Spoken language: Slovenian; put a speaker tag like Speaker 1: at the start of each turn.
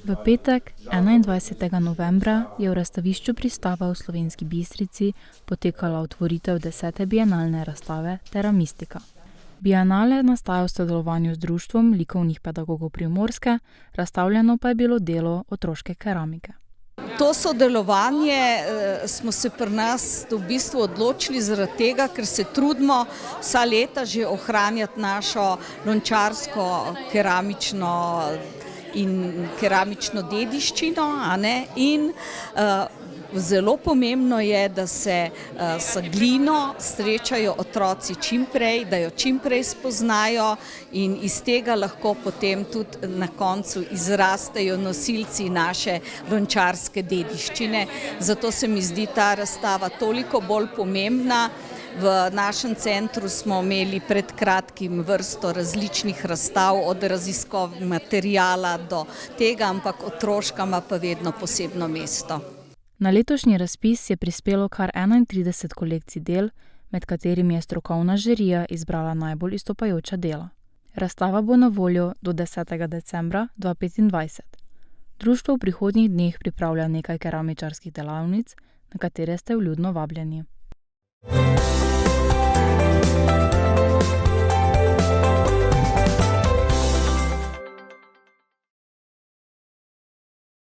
Speaker 1: V petek, 21. novembra, je v razstavišču Pristava v Slovenski Bistrici potekala otvoritev 10. bienalne razstave Terra Mystica. Bienale nastaja v sodelovanju z Društvom likovnih pedagogov Primorske, razstavljeno pa je bilo delo otroške keramike.
Speaker 2: To sodelovanje smo se pri nas v bistvu odločili zaradi tega, ker se trudimo vsa leta že ohranjati našo lončarsko keramično dediščino, in zelo pomembno je, da se s glino srečajo otroci čimprej, da jo čimprej spoznajo in iz tega lahko potem tudi na koncu izrastejo nosilci naše lončarske dediščine. Zato se mi zdi ta razstava toliko bolj pomembna. V našem centru smo imeli pred kratkim vrsto različnih razstav, od raziskov materijala do tega, ampak otroška ima pa vedno posebno mesto.
Speaker 1: Na letošnji razpis je prispelo kar 31 kolekcij del, med katerimi je strokovna žirija izbrala najbolj izstopajoča dela. Razstava bo na voljo do 10. decembra 2025. Društvo v prihodnjih dneh pripravlja nekaj keramičarskih delavnic, na katere ste vljudno vabljeni.